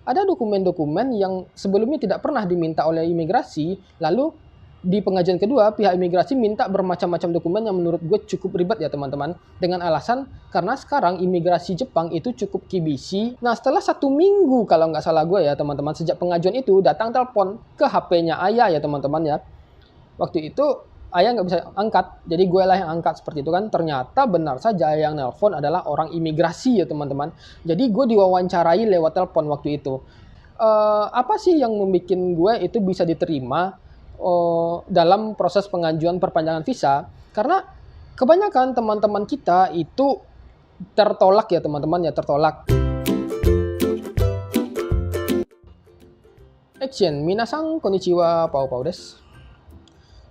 ada dokumen-dokumen yang sebelumnya tidak pernah diminta oleh imigrasi, lalu di pengajuan kedua pihak imigrasi minta bermacam-macam dokumen yang menurut gue cukup ribet ya teman-teman. Dengan alasan karena sekarang imigrasi Jepang itu cukup kibisi. Nah setelah 1 minggu kalau nggak salah gue ya teman-teman, sejak pengajuan itu datang telepon ke HP-nya ayah ya teman-teman ya. Waktu itu ayah nggak bisa angkat, jadi gue lah yang angkat seperti itu kan. Ternyata benar saja yang nelpon adalah orang imigrasi ya teman-teman. Jadi gue diwawancarai lewat telepon waktu itu. Apa sih yang membuat gue itu bisa diterima dalam proses pengajuan perpanjangan visa? Karena kebanyakan teman-teman kita itu tertolak ya teman-teman ya, tertolak. Action, minasang konnichiwa, pau desu.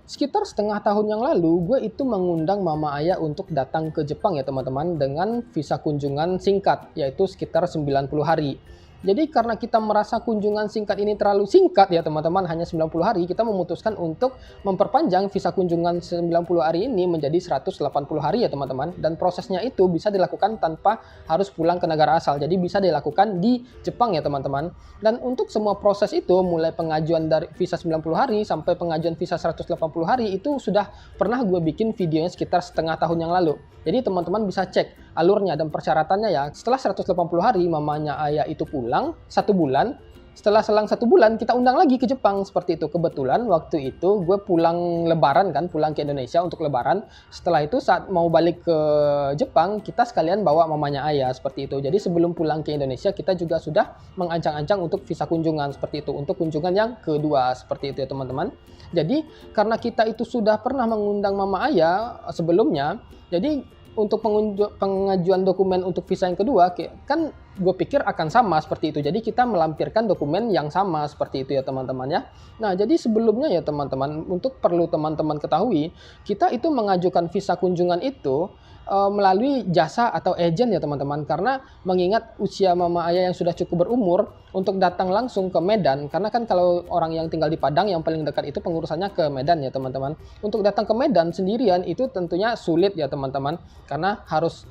Sekitar setengah tahun yang lalu, gue itu mengundang mama ayah untuk datang ke Jepang ya teman-teman, dengan visa kunjungan singkat, yaitu sekitar 90 hari. Jadi karena kita merasa kunjungan singkat ini terlalu singkat ya teman-teman, hanya 90 hari, kita memutuskan untuk memperpanjang visa kunjungan 90 hari ini menjadi 180 hari ya teman-teman. Dan prosesnya itu bisa dilakukan tanpa harus pulang ke negara asal, jadi bisa dilakukan di Jepang ya teman-teman. Dan untuk semua proses itu, mulai pengajuan dari visa 90 hari sampai pengajuan visa 180 hari, itu sudah pernah gue bikin videonya sekitar setengah tahun yang lalu. Jadi teman-teman bisa cek alurnya dan persyaratannya ya. Setelah 180 hari mamanya ayah itu pulang 1 bulan. Setelah selang 1 bulan kita undang lagi ke Jepang seperti itu. Kebetulan waktu itu gue pulang lebaran kan, pulang ke Indonesia untuk lebaran. Setelah itu saat mau balik ke Jepang, kita sekalian bawa mamanya ayah seperti itu. Jadi sebelum pulang ke Indonesia kita juga sudah mengancang-ancang untuk visa kunjungan seperti itu, untuk kunjungan yang kedua seperti itu ya teman-teman. Jadi karena kita itu sudah pernah mengundang mama ayah sebelumnya, jadi untuk pengajuan dokumen untuk visa yang kedua kan gue pikir akan sama seperti itu. Jadi kita melampirkan dokumen yang sama seperti itu ya teman-teman ya. Nah jadi sebelumnya ya teman-teman, untuk perlu teman-teman ketahui, kita itu mengajukan visa kunjungan itu melalui jasa atau agen ya teman-teman. Karena mengingat usia mama ayah yang sudah cukup berumur untuk datang langsung ke Medan, karena kan kalau orang yang tinggal di Padang yang paling dekat itu pengurusannya ke Medan ya teman-teman. Untuk datang ke Medan sendirian itu tentunya sulit ya teman-teman, karena harus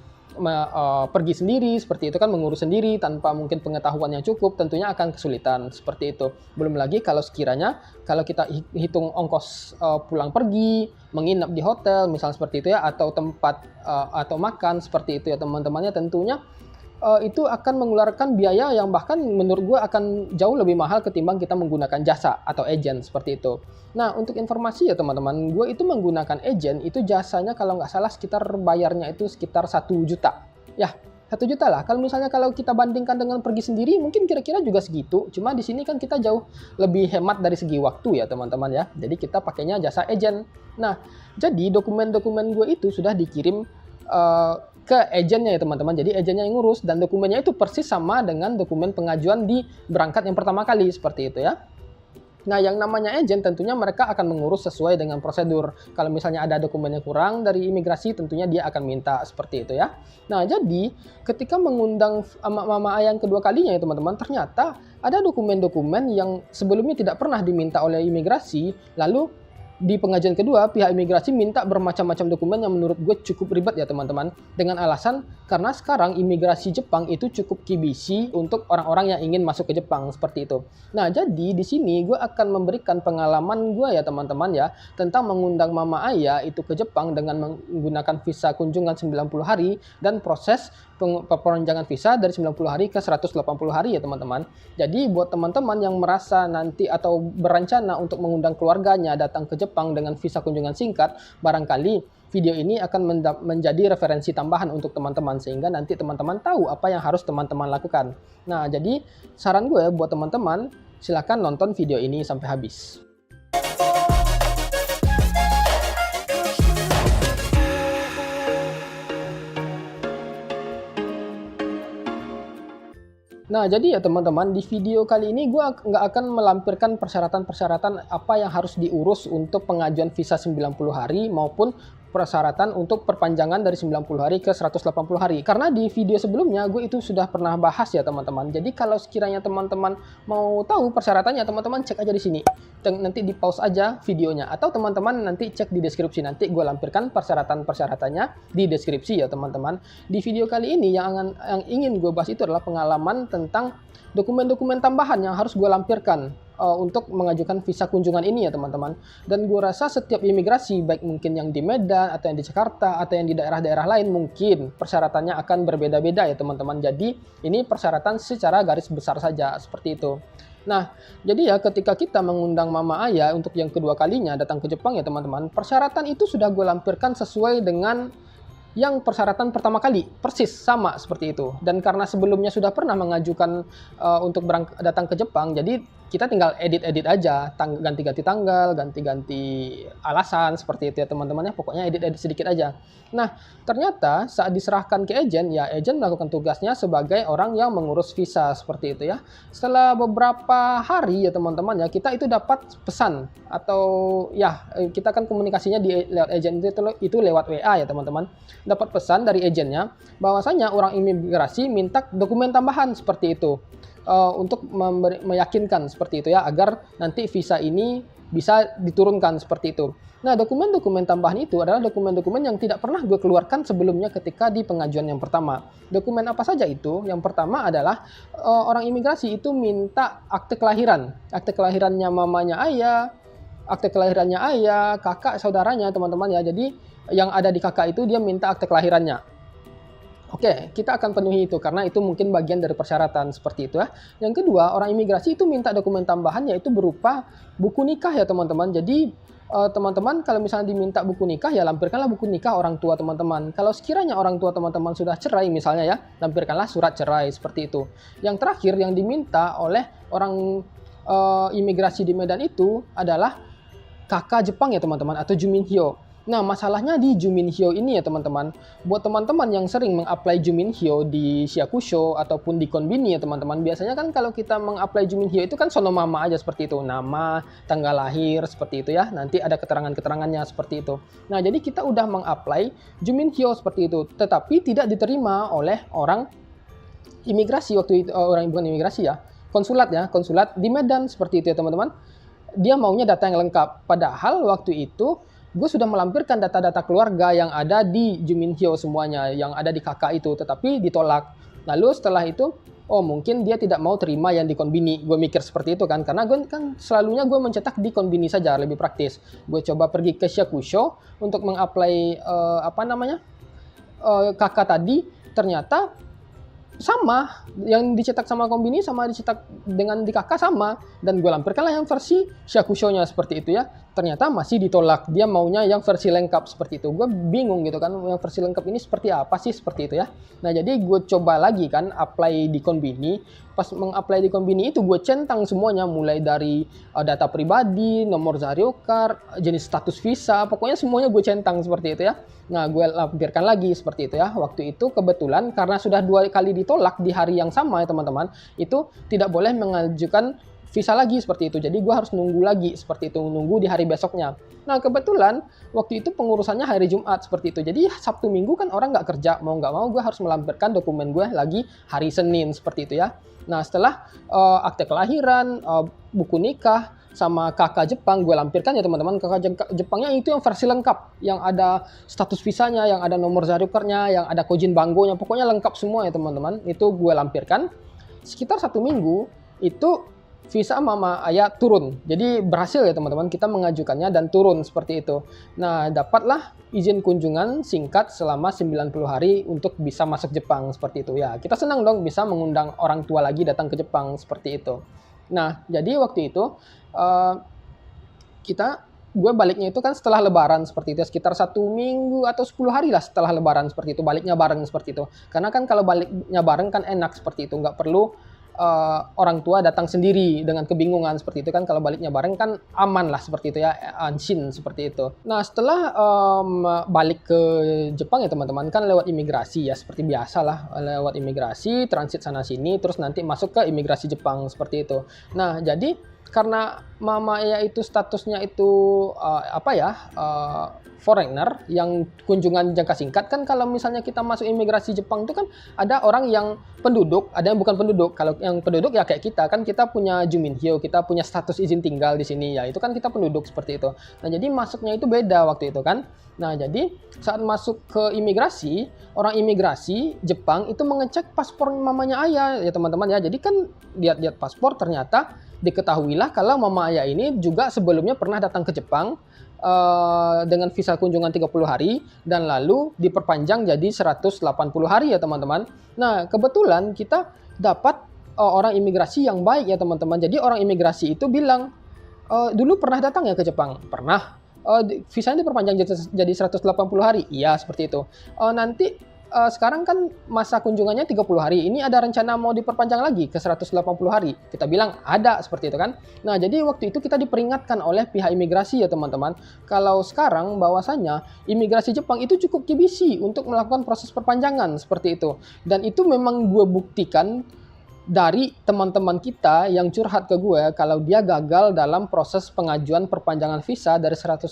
pergi sendiri seperti itu kan, mengurus sendiri tanpa mungkin pengetahuan yang cukup, tentunya akan kesulitan seperti itu. Belum lagi kalau sekiranya kalau kita hitung ongkos pulang pergi, menginap di hotel misal seperti itu ya, atau tempat atau makan seperti itu ya teman-temannya, tentunya itu akan mengeluarkan biaya yang bahkan menurut gue akan jauh lebih mahal ketimbang kita menggunakan jasa atau agen seperti itu. Nah untuk informasi ya teman-teman, gue itu menggunakan agen itu jasanya kalau nggak salah sekitar bayarnya itu sekitar 1 juta. Ya 1 juta lah. Kalau misalnya kalau kita bandingkan dengan pergi sendiri mungkin kira-kira juga segitu. Cuma di sini kan kita jauh lebih hemat dari segi waktu ya teman-teman ya. Jadi kita pakainya jasa agen. Nah jadi dokumen-dokumen gue itu sudah dikirim ke agennya ya teman-teman. Jadi agennya yang ngurus dan dokumennya itu persis sama dengan dokumen pengajuan di berangkat yang pertama kali seperti itu ya. Nah yang namanya agen tentunya mereka akan mengurus sesuai dengan prosedur. Kalau misalnya ada dokumen yang kurang dari imigrasi, tentunya dia akan minta seperti itu ya. Nah jadi ketika mengundang mama ayah yang kedua kalinya ya teman-teman, ternyata ada dokumen-dokumen yang sebelumnya tidak pernah diminta oleh imigrasi, lalu di pengajuan kedua pihak imigrasi minta bermacam-macam dokumen yang menurut gue cukup ribet ya teman-teman. Dengan alasan karena sekarang imigrasi Jepang itu cukup kibisi untuk orang-orang yang ingin masuk ke Jepang seperti itu. Nah jadi di sini gue akan memberikan pengalaman gue ya teman-teman ya, tentang mengundang mama ayah itu ke Jepang dengan menggunakan visa kunjungan 90 hari dan proses perpanjangan visa dari 90 hari ke 180 hari ya teman-teman. Jadi buat teman-teman yang merasa nanti atau berencana untuk mengundang keluarganya datang ke Jepang dengan visa kunjungan singkat, barangkali video ini akan menjadi referensi tambahan untuk teman-teman, sehingga nanti teman-teman tahu apa yang harus teman-teman lakukan. Nah jadi saran gue buat teman-teman, silakan nonton video ini sampai habis. Nah, jadi ya teman-teman, di video kali ini gue nggak akan melampirkan persyaratan-persyaratan apa yang harus diurus untuk pengajuan visa 90 hari maupun persyaratan untuk perpanjangan dari 90 hari ke 180 hari. Karena di video sebelumnya gue itu sudah pernah bahas ya teman-teman. Jadi kalau sekiranya teman-teman mau tahu persyaratannya, teman-teman cek aja di sini. Dan nanti di pause aja videonya. Atau teman-teman nanti cek di deskripsi. Nanti gue lampirkan persyaratan-persyaratannya di deskripsi ya teman-teman. Di video kali ini yang ingin gue bahas itu adalah pengalaman tentang dokumen-dokumen tambahan yang harus gue lampirkan untuk mengajukan visa kunjungan ini ya teman-teman. Dan gue rasa setiap imigrasi, baik mungkin yang di Medan atau yang di Jakarta atau yang di daerah-daerah lain, mungkin persyaratannya akan berbeda-beda ya teman-teman. Jadi ini persyaratan secara garis besar saja seperti itu. Nah, jadi ya ketika kita mengundang mama ayah untuk yang kedua kalinya datang ke Jepang ya teman-teman, persyaratan itu sudah gue lampirkan sesuai dengan yang persyaratan pertama kali, persis sama seperti itu. Dan karena sebelumnya sudah pernah mengajukan untuk datang ke Jepang, jadi kita tinggal edit-edit aja, ganti-ganti tanggal, ganti-ganti alasan seperti itu ya teman-teman ya. Pokoknya edit-edit sedikit aja. Nah, ternyata saat diserahkan ke agen, ya agen melakukan tugasnya sebagai orang yang mengurus visa seperti itu ya. Setelah beberapa hari ya teman-teman ya, kita itu dapat pesan atau ya kita kan komunikasinya lewat agen itu lewat WA ya teman-teman. Dapat pesan dari agennya bahwasanya orang imigrasi minta dokumen tambahan seperti itu. Untuk meyakinkan seperti itu ya, agar nanti visa ini bisa diturunkan seperti itu. Nah, dokumen-dokumen tambahan itu adalah dokumen-dokumen yang tidak pernah gue keluarkan sebelumnya ketika di pengajuan yang pertama. Dokumen apa saja itu? Yang pertama adalah orang imigrasi itu minta akte kelahiran. Akte kelahirannya mamanya ayah, akte kelahirannya ayah, kakak, saudaranya teman-teman ya. Jadi yang ada di kakak itu dia minta akte kelahirannya. Oke, kita akan penuhi itu karena itu mungkin bagian dari persyaratan seperti itu ya. Yang kedua, orang imigrasi itu minta dokumen tambahan yaitu berupa buku nikah ya teman-teman. Jadi teman-teman kalau misalnya diminta buku nikah ya lampirkanlah buku nikah orang tua teman-teman. Kalau sekiranya orang tua teman-teman sudah cerai misalnya ya, lampirkanlah surat cerai seperti itu. Yang terakhir yang diminta oleh orang imigrasi di Medan itu adalah kakak Jepang ya teman-teman atau Juminhyo. Nah, masalahnya di Juminhyo ini ya teman-teman. Buat teman-teman yang sering meng-apply Juminhyo di Shakusho ataupun di Konbini ya teman-teman. Biasanya kan kalau kita meng-apply Juminhyo itu kan sonomama aja seperti itu. Nama, tanggal lahir seperti itu ya. Nanti ada keterangan-keterangannya seperti itu. Nah, jadi kita udah meng-apply Juminhyo seperti itu. Tetapi tidak diterima oleh orang imigrasi waktu itu. Orang bukan imigrasi ya. Konsulat ya. Konsulat di Medan seperti itu ya teman-teman. Dia maunya data yang lengkap. Padahal waktu itu gue sudah melampirkan data-data keluarga yang ada di Juminhyo semuanya, yang ada di kakak itu, tetapi ditolak. Lalu setelah itu, oh mungkin dia tidak mau terima yang di Konbini. Gue mikir seperti itu kan, karena gue kan selalunya gue mencetak di Konbini saja, lebih praktis. Gue coba pergi ke Shakusho untuk mengapply kakak tadi, ternyata sama, yang dicetak sama Konbini sama dicetak dengan di kakak sama, dan gue lampirkanlah yang versi Shakusho-nya seperti itu ya. Ternyata masih ditolak, dia maunya yang versi lengkap seperti itu. Gue bingung gitu kan, yang versi lengkap ini seperti apa sih seperti itu ya. Nah, jadi gue coba lagi kan apply di Konbini. Pas meng-apply di Konbini itu gue centang semuanya, mulai dari data pribadi, nomor Zario Card, jenis status visa, pokoknya semuanya gue centang seperti itu ya. Nah, gue lampirkan lagi seperti itu ya. Waktu itu kebetulan karena sudah 2 kali ditolak di hari yang sama ya teman-teman, itu tidak boleh mengajukan visa lagi seperti itu. Jadi gue harus nunggu lagi seperti itu, nunggu di hari besoknya. Nah, kebetulan waktu itu pengurusannya hari Jumat seperti itu. Jadi Sabtu Minggu kan orang nggak kerja, mau nggak mau gue harus melampirkan dokumen gue lagi hari Senin seperti itu ya. Nah, setelah akte kelahiran, buku nikah, sama kakak Jepang gue lampirkan ya teman-teman. Kakak Jepangnya itu yang versi lengkap, yang ada status visanya, yang ada nomor Zario Card-nya, yang ada Kojin Bango-nya, pokoknya lengkap semua ya teman-teman. Itu gue lampirkan. Sekitar 1 minggu itu visa mama ayah turun. Jadi berhasil ya teman-teman, kita mengajukannya dan turun seperti itu. Nah, dapatlah izin kunjungan singkat selama 90 hari untuk bisa masuk Jepang seperti itu ya. Kita senang dong bisa mengundang orang tua lagi datang ke Jepang seperti itu. Nah, jadi waktu itu gue baliknya itu kan setelah lebaran seperti itu, sekitar 1 minggu atau 10 hari lah setelah lebaran seperti itu, baliknya bareng seperti itu. Karena kan kalau baliknya bareng kan enak seperti itu, nggak perlu orang tua datang sendiri dengan kebingungan seperti itu kan. Kalau baliknya bareng kan aman lah seperti itu ya, anshin seperti itu. Nah, setelah balik ke Jepang ya teman-teman, kan lewat imigrasi ya, seperti biasa lah, lewat imigrasi, transit sana sini, terus nanti masuk ke imigrasi Jepang seperti itu. Nah, jadi karena Mama Aya itu statusnya itu foreigner yang kunjungan jangka singkat, kan kalau misalnya kita masuk imigrasi Jepang itu kan ada orang yang penduduk, ada yang bukan penduduk. Kalau yang penduduk ya kayak kita kan, kita punya Juminhyo, kita punya status izin tinggal di sini ya, itu kan kita penduduk seperti itu. Nah jadi masuknya itu beda waktu itu kan. Nah jadi saat masuk ke imigrasi, orang imigrasi Jepang itu mengecek paspor mamanya Ayah ya teman-teman ya. Jadi kan lihat-lihat paspor, ternyata diketahuilah kalau Mama Aya ini juga sebelumnya pernah datang ke Jepang dengan visa kunjungan 30 hari dan lalu diperpanjang jadi 180 hari ya teman-teman. Nah, kebetulan kita dapat orang imigrasi yang baik ya teman-teman. Jadi orang imigrasi itu bilang, dulu pernah datang ya ke Jepang? Pernah. Visanya diperpanjang jadi 180 hari? Iya, seperti itu. Nanti sekarang kan masa kunjungannya 30 hari. Ini ada rencana mau diperpanjang lagi ke 180 hari. Kita bilang ada, seperti itu kan. Nah, jadi waktu itu kita diperingatkan oleh pihak imigrasi ya teman-teman. Kalau sekarang bahwasanya imigrasi Jepang itu cukup kibisi untuk melakukan proses perpanjangan seperti itu. Dan itu memang gue buktikan dari teman-teman kita yang curhat ke gue kalau dia gagal dalam proses pengajuan perpanjangan visa dari 90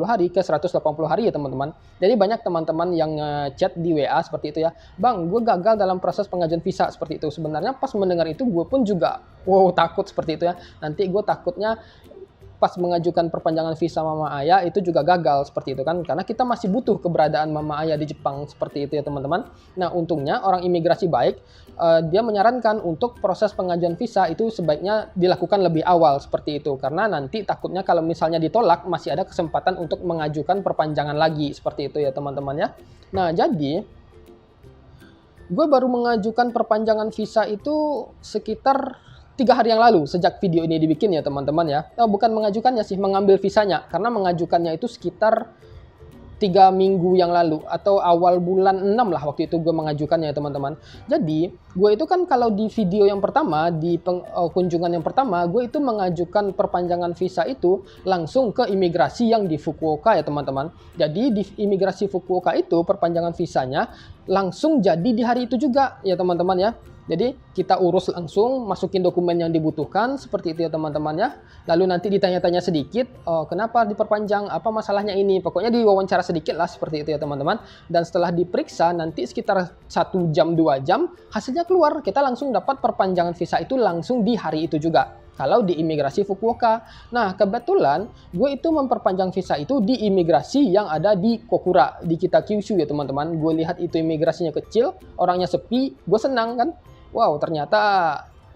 hari ke 180 hari ya teman-teman. Jadi banyak teman-teman yang chat di WA seperti itu ya. Bang, gue gagal dalam proses pengajuan visa seperti itu. Sebenarnya pas mendengar itu gue pun juga takut seperti itu ya. Nanti gue takutnya pas mengajukan perpanjangan visa Mama Aya itu juga gagal seperti itu kan, karena kita masih butuh keberadaan Mama Aya di Jepang seperti itu ya teman-teman. Nah untungnya orang imigrasi baik, dia menyarankan untuk proses pengajuan visa itu sebaiknya dilakukan lebih awal seperti itu, karena nanti takutnya kalau misalnya ditolak masih ada kesempatan untuk mengajukan perpanjangan lagi seperti itu ya teman-teman ya. Nah jadi gue baru mengajukan perpanjangan visa itu sekitar 3 hari yang lalu sejak video ini dibikin ya teman-teman ya. Bukan mengajukannya sih, mengambil visanya. Karena mengajukannya itu sekitar 3 minggu yang lalu atau awal bulan 6 lah waktu itu gue mengajukannya ya teman-teman. Jadi gue itu kan kalau di video yang pertama, di kunjungan yang pertama, gue itu mengajukan perpanjangan visa itu langsung ke imigrasi yang di Fukuoka ya teman-teman. Jadi di imigrasi Fukuoka itu perpanjangan visanya langsung jadi di hari itu juga ya teman-teman ya. Jadi kita urus langsung, masukin dokumen yang dibutuhkan seperti itu ya teman-teman ya. Lalu nanti ditanya-tanya sedikit, kenapa diperpanjang, apa masalahnya ini. Pokoknya diwawancara sedikit lah seperti itu ya teman-teman. Dan setelah diperiksa nanti sekitar 1 jam 2 jam hasilnya keluar. Kita langsung dapat perpanjangan visa itu langsung di hari itu juga. Kalau di imigrasi Fukuoka. Nah kebetulan gue itu memperpanjang visa itu di imigrasi yang ada di Kokura, di Kitakyushu ya teman-teman. Gue lihat itu imigrasinya kecil, orangnya sepi, gue senang kan. Wow, ternyata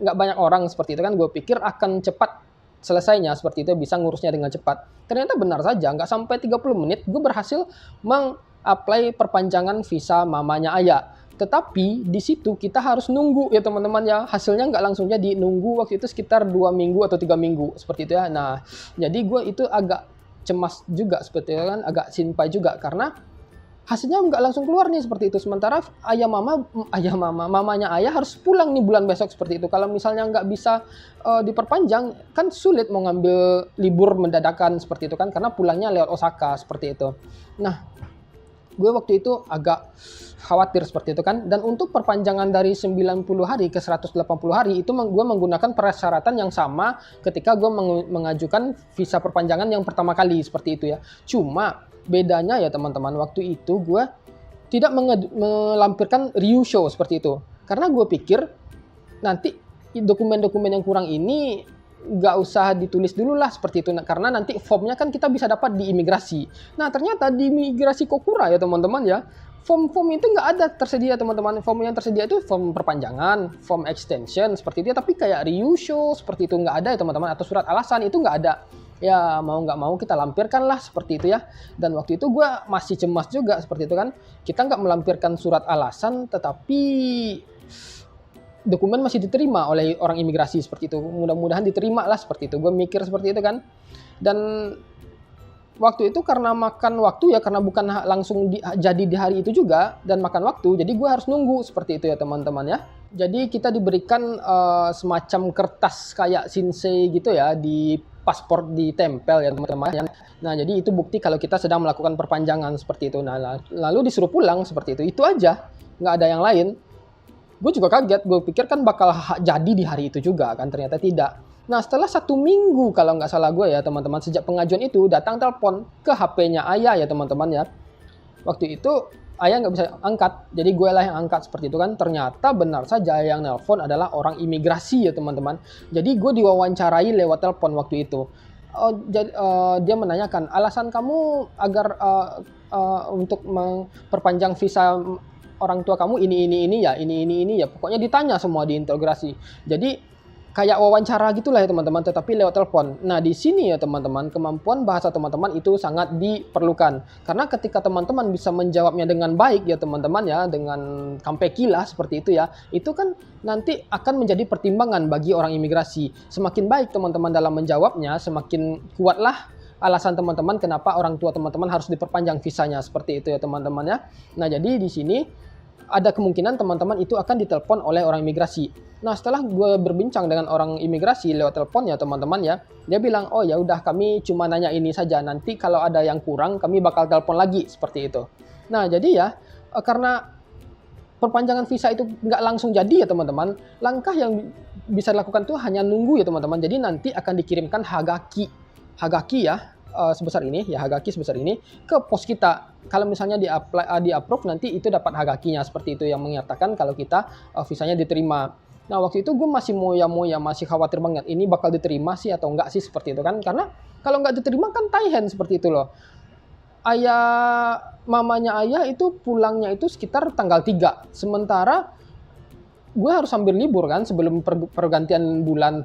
nggak banyak orang seperti itu kan. Gue pikir akan cepat selesainya seperti itu, bisa ngurusnya dengan cepat. Ternyata benar saja, nggak sampai 30 menit gue berhasil meng-apply perpanjangan visa mamanya Aya. Tetapi di situ kita harus nunggu ya teman-teman ya. Hasilnya nggak langsung jadi, nunggu waktu itu sekitar 2 minggu atau 3 minggu seperti itu ya. Nah, jadi gue itu agak cemas juga seperti itu kan, agak sinpai juga karena hasilnya nggak langsung keluar nih seperti itu. Sementara mamanya Ayah harus pulang nih bulan besok seperti itu. Kalau misalnya nggak bisa diperpanjang, kan sulit mau ngambil libur mendadakan seperti itu kan, karena pulangnya lewat Osaka seperti itu. Nah, gue waktu itu agak khawatir seperti itu kan. Dan untuk perpanjangan dari 90 hari ke 180 hari itu gue menggunakan persyaratan yang sama ketika gue mengajukan visa perpanjangan yang pertama kali seperti itu ya. Cuma bedanya ya teman-teman, waktu itu gue tidak melampirkan ryusho seperti itu. Karena gue pikir nanti dokumen-dokumen yang kurang ini nggak usah ditulis dulu lah seperti itu. Karena nanti formnya kan kita bisa dapat di imigrasi. Nah ternyata di imigrasi Kokura ya teman-teman ya, form-form itu nggak ada tersedia teman-teman. Form yang tersedia itu form perpanjangan, form extension seperti itu. Tapi kayak ryusho seperti itu nggak ada ya teman-teman. Atau surat alasan itu nggak ada. Ya mau nggak mau kita lampirkan lah seperti itu ya. Dan waktu itu gue masih cemas juga seperti itu kan. Kita nggak melampirkan surat alasan, tetapi dokumen masih diterima oleh orang imigrasi seperti itu. Mudah-mudahan diterima lah seperti itu. Gue mikir seperti itu kan. Dan waktu itu karena makan waktu ya, karena bukan langsung jadi di hari itu juga dan makan waktu. Jadi gue harus nunggu seperti itu ya teman-teman ya. Jadi kita diberikan semacam kertas kayak shinsei gitu ya, di paspor ditempel ya teman-teman. Nah jadi itu bukti kalau kita sedang melakukan perpanjangan seperti itu. Nah lalu disuruh pulang seperti itu aja, nggak ada yang lain. Gue juga kaget, gue pikir kan bakal jadi di hari itu juga kan, ternyata tidak. Nah, setelah 1 minggu kalau nggak salah gue ya teman-teman, sejak pengajuan itu datang telepon ke HP-nya ayah ya teman-teman ya. Waktu itu ayah nggak bisa angkat, jadi gue lah yang angkat seperti itu kan. Ternyata benar saja yang nelpon adalah orang imigrasi ya teman-teman. Jadi gue diwawancarai lewat telepon waktu itu. Dia menanyakan alasan kamu agar untuk memperpanjang visa orang tua kamu ini ya. Pokoknya ditanya semua, diintegrasi. Jadi kayak wawancara gitulah ya teman-teman, tetapi lewat telepon. Nah, di sini ya teman-teman, kemampuan bahasa teman-teman itu sangat diperlukan. Karena ketika teman-teman bisa menjawabnya dengan baik ya teman-teman ya, dengan kampeki lah seperti itu ya, itu kan nanti akan menjadi pertimbangan bagi orang imigrasi. Semakin baik teman-teman dalam menjawabnya, semakin kuatlah alasan teman-teman kenapa orang tua teman-teman harus diperpanjang visanya, seperti itu ya teman-teman ya. Nah, jadi di sini ada kemungkinan teman-teman itu akan ditelepon oleh orang imigrasi. Nah, setelah gue berbincang dengan orang imigrasi lewat telepon ya teman-teman ya, dia bilang, oh ya udah kami cuma nanya ini saja, nanti kalau ada yang kurang kami bakal telepon lagi, seperti itu. Nah, jadi ya karena perpanjangan visa itu nggak langsung jadi ya teman-teman, langkah yang bisa dilakukan tuh hanya nunggu ya teman-teman. Jadi nanti akan dikirimkan hagaki ya, sebesar ini ya, hagaki sebesar ini ke pos kita. Kalau misalnya di approve nanti itu dapat hagakinya, seperti itu yang menyatakan kalau kita visanya diterima. Nah, waktu itu gue masih moya-moya, masih khawatir banget ini bakal diterima sih atau enggak sih, seperti itu kan. Karena kalau nggak diterima kan taihen, seperti itu loh. Mamanya ayah itu pulangnya itu sekitar tanggal 3. Sementara gue harus sambil libur kan sebelum pergantian bulan,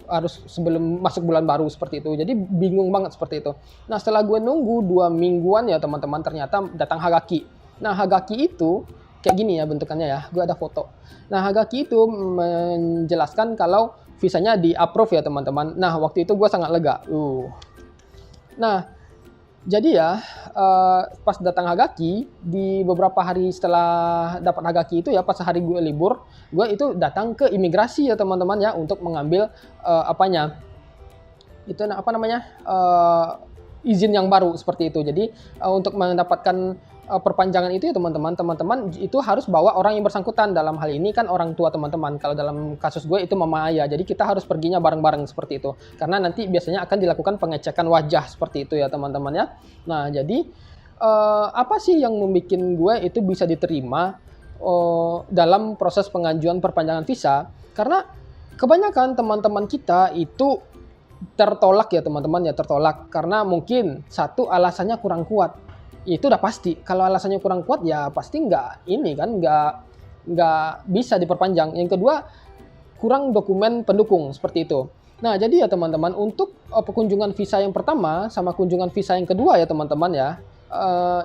harus sebelum masuk bulan baru, seperti itu. Jadi bingung banget seperti itu. Nah, setelah gue nunggu 2 mingguan ya teman-teman, ternyata datang hagaki. Nah, hagaki itu kayak gini ya bentukannya ya, gue ada foto. Nah, hagaki itu menjelaskan kalau visanya di-approve ya teman-teman. Nah, waktu itu gue sangat lega. Nah, jadi ya pas datang hagaki, di beberapa hari setelah dapat hagaki itu ya, pas hari gue libur, gue itu datang ke imigrasi ya teman-teman ya, untuk mengambil izin yang baru, seperti itu. Jadi untuk mendapatkan perpanjangan itu ya teman-teman itu harus bawa orang yang bersangkutan. Dalam hal ini kan orang tua teman-teman. Kalau dalam kasus gue itu mama ayah. Jadi kita harus perginya bareng-bareng, seperti itu. Karena nanti biasanya akan dilakukan pengecekan wajah, seperti itu ya teman-teman ya. Nah, jadi apa sih yang membuat gue itu bisa diterima dalam proses pengajuan perpanjangan visa? Karena kebanyakan teman-teman kita itu tertolak ya teman-teman ya, tertolak karena mungkin satu, alasannya kurang kuat. Itu udah pasti. Kalau alasannya kurang kuat ya pasti nggak bisa diperpanjang. Yang kedua, kurang dokumen pendukung, seperti itu. Nah, jadi ya teman-teman, untuk kunjungan visa yang pertama sama kunjungan visa yang kedua ya teman-teman ya,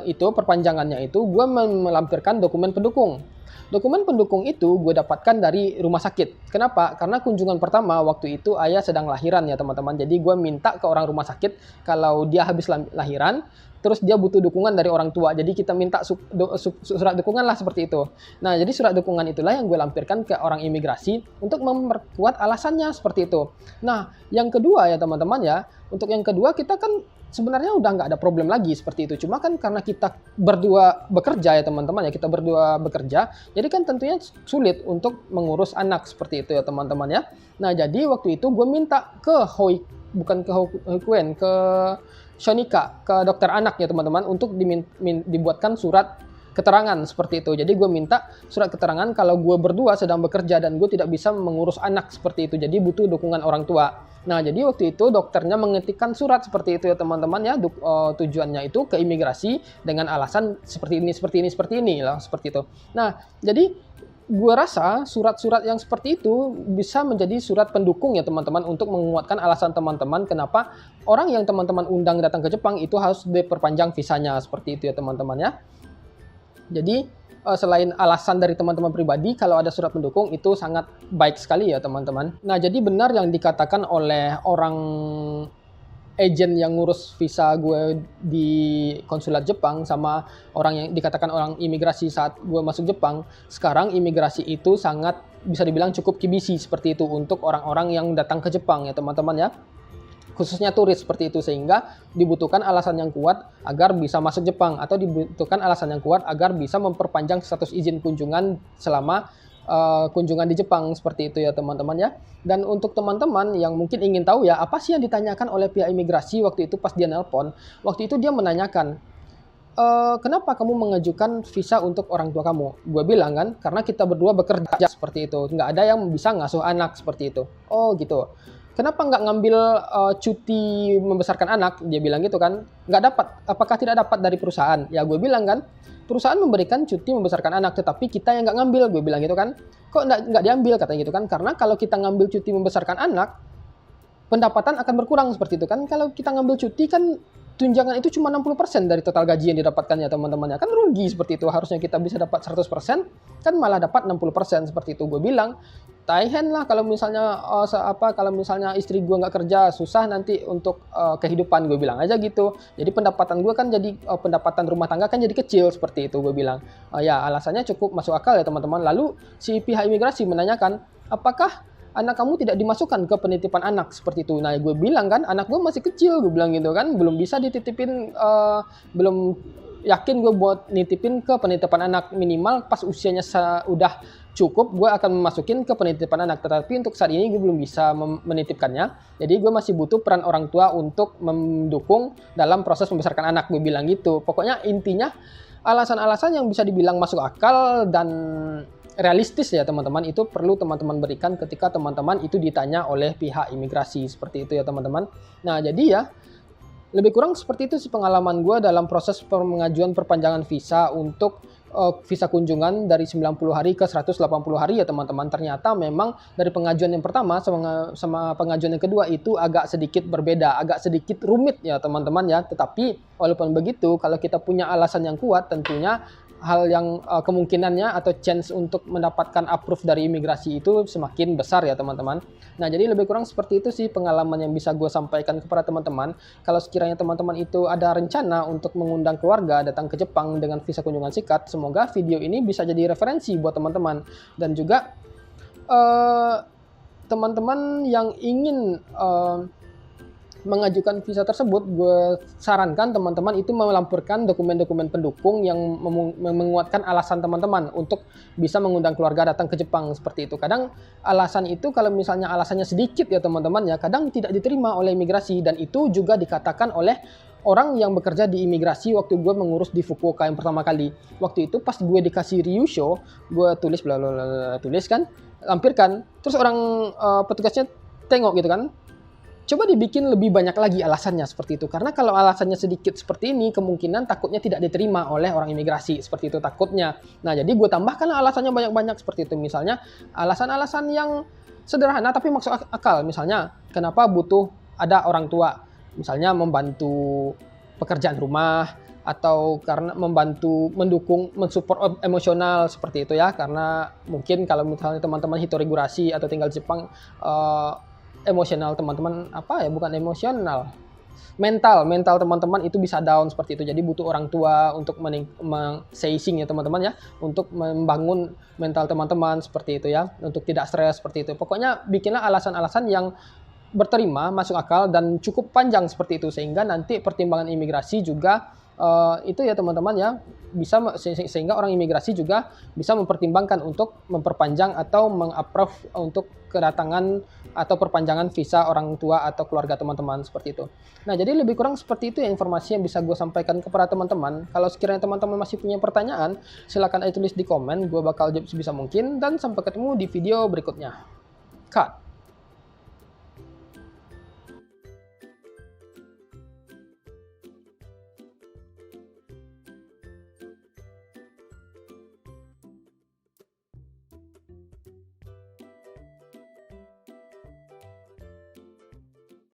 itu perpanjangannya itu gue melampirkan dokumen pendukung. Dokumen pendukung itu gue dapatkan dari rumah sakit. Kenapa? Karena kunjungan pertama waktu itu ayah sedang lahiran ya teman-teman. Jadi gue minta ke orang rumah sakit kalau dia habis lahiran, terus dia butuh dukungan dari orang tua. Jadi kita minta surat dukungan lah, seperti itu. Nah, jadi surat dukungan itulah yang gue lampirkan ke orang imigrasi untuk memperkuat alasannya, seperti itu. Nah, yang kedua ya teman-teman ya, untuk yang kedua kita kan sebenarnya udah nggak ada problem lagi, seperti itu. Cuma kan karena kita berdua bekerja ya teman-teman ya, kita berdua bekerja, jadi kan tentunya sulit untuk mengurus anak, seperti itu ya teman-teman ya. Nah, jadi waktu itu gue minta ke Hoikuen, ke Shonika, ke dokter anak ya teman-teman, untuk dibuatkan surat keterangan, seperti itu. Jadi gue minta surat keterangan kalau gue berdua sedang bekerja dan gue tidak bisa mengurus anak, seperti itu. Jadi butuh dukungan orang tua. Nah, jadi waktu itu dokternya mengetikkan surat seperti itu ya teman-teman ya. Tujuannya itu ke imigrasi dengan alasan seperti ini lah, seperti itu. Nah, jadi gue rasa surat-surat yang seperti itu bisa menjadi surat pendukung ya teman-teman, untuk menguatkan alasan teman-teman kenapa orang yang teman-teman undang datang ke Jepang itu harus diperpanjang visanya, seperti itu ya teman-teman ya. Jadi selain alasan dari teman-teman pribadi, kalau ada surat pendukung itu sangat baik sekali ya teman-teman. Nah, jadi benar yang dikatakan oleh orang agent yang ngurus visa gue di konsulat Jepang sama orang yang dikatakan orang imigrasi saat gue masuk Jepang. Sekarang imigrasi itu sangat bisa dibilang cukup kibisi, seperti itu, untuk orang-orang yang datang ke Jepang ya teman-teman ya. Khususnya turis, seperti itu, sehingga dibutuhkan alasan yang kuat agar bisa masuk Jepang, atau dibutuhkan alasan yang kuat agar bisa memperpanjang status izin kunjungan selama kunjungan di Jepang seperti itu ya teman-teman ya. Dan untuk teman-teman yang mungkin ingin tahu ya apa sih yang ditanyakan oleh pihak imigrasi waktu itu pas dia nelpon, waktu itu dia menanyakan, kenapa kamu mengajukan visa untuk orang tua kamu? Gue bilang kan, karena kita berdua bekerja seperti itu, nggak ada yang bisa ngasuh anak seperti itu. Oh gitu. Kenapa nggak ngambil cuti membesarkan anak? Dia bilang gitu kan. Nggak dapat. Apakah tidak dapat dari perusahaan? Ya gue bilang kan, perusahaan memberikan cuti membesarkan anak, tetapi kita yang nggak ngambil. Gue bilang gitu kan. Kok nggak diambil katanya gitu kan? Karena kalau kita ngambil cuti membesarkan anak, pendapatan akan berkurang seperti itu kan. Kalau kita ngambil cuti kan tunjangan itu cuma 60% dari total gaji yang didapatkan ya teman-temannya. Kan rugi seperti itu. Harusnya kita bisa dapat 100%, kan malah dapat 60% seperti itu. Gue bilang, taihen lah kalau misalnya kalau misalnya istri gue nggak kerja, susah nanti untuk kehidupan, gue bilang aja gitu. Jadi pendapatan gue kan jadi pendapatan rumah tangga kan jadi kecil seperti itu, gue bilang. Ya alasannya cukup masuk akal ya teman-teman. Lalu si pihak imigrasi menanyakan, apakah anak kamu tidak dimasukkan ke penitipan anak seperti itu. Nah, gue bilang kan, anak gue masih kecil, gue bilang gitu kan, belum bisa dititipin, belum yakin gue buat nitipin ke penitipan anak. Minimal pas usianya udah cukup, gue akan memasukin ke penitipan anak. Tetapi untuk saat ini gue belum bisa menitipkannya. Jadi gue masih butuh peran orang tua untuk mendukung dalam proses membesarkan anak, gue bilang gitu. Pokoknya intinya alasan-alasan yang bisa dibilang masuk akal dan realistis ya teman-teman, itu perlu teman-teman berikan ketika teman-teman itu ditanya oleh pihak imigrasi seperti itu ya teman-teman. Nah jadi ya lebih kurang seperti itu sih pengalaman gue dalam proses pengajuan perpanjangan visa untuk visa kunjungan dari 90 hari ke 180 hari ya teman-teman. Ternyata memang dari pengajuan yang pertama sama pengajuan yang kedua itu agak sedikit berbeda, agak sedikit rumit ya teman-teman ya. Tetapi walaupun begitu, kalau kita punya alasan yang kuat, tentunya hal yang kemungkinannya atau chance untuk mendapatkan approve dari imigrasi itu semakin besar ya teman-teman. Nah jadi lebih kurang seperti itu sih pengalaman yang bisa gue sampaikan kepada teman-teman. Kalau sekiranya teman-teman itu ada rencana untuk mengundang keluarga datang ke Jepang dengan visa kunjungan singkat, semoga video ini bisa jadi referensi buat teman-teman. Dan juga teman-teman yang ingin mengajukan visa tersebut, gue sarankan teman-teman itu melampirkan dokumen-dokumen pendukung yang menguatkan alasan teman-teman untuk bisa mengundang keluarga datang ke Jepang seperti itu. Kadang alasan itu kalau misalnya alasannya sedikit ya teman-teman ya, kadang tidak diterima oleh imigrasi, dan itu juga dikatakan oleh orang yang bekerja di imigrasi waktu gue mengurus di Fukuoka yang pertama kali. Waktu itu pas gue dikasih ryusho, gue tulis tulis kan, lampirkan, terus orang petugasnya tengok gitu kan, coba dibikin lebih banyak lagi alasannya seperti itu. Karena kalau alasannya sedikit seperti ini, kemungkinan takutnya tidak diterima oleh orang imigrasi. Seperti itu takutnya. Nah, jadi gue tambahkan alasannya banyak-banyak seperti itu. Misalnya, alasan-alasan yang sederhana tapi masuk akal. Misalnya, kenapa butuh ada orang tua? Misalnya, membantu pekerjaan rumah, atau karena membantu, mendukung, mensupport emosional seperti itu ya. Karena mungkin kalau misalnya teman-teman hitorigurasi atau tinggal di Jepang, emosional teman-teman bukan emosional, mental teman-teman itu bisa down seperti itu. Jadi butuh orang tua untuk seising ya teman-teman ya, untuk membangun mental teman-teman seperti itu ya, untuk tidak stres seperti itu. Pokoknya bikinlah alasan-alasan yang berterima, masuk akal, dan cukup panjang seperti itu, sehingga nanti pertimbangan imigrasi juga itu ya teman-teman ya, bisa sehingga orang imigrasi juga bisa mempertimbangkan untuk memperpanjang atau mengapprove untuk kedatangan atau perpanjangan visa orang tua atau keluarga teman-teman seperti itu. Nah jadi lebih kurang seperti itu ya informasi yang bisa gue sampaikan kepada teman-teman. Kalau sekiranya teman-teman masih punya pertanyaan, silakan aja tulis di komen, gue bakal jawab sebisa mungkin, dan sampai ketemu di video berikutnya. Cut.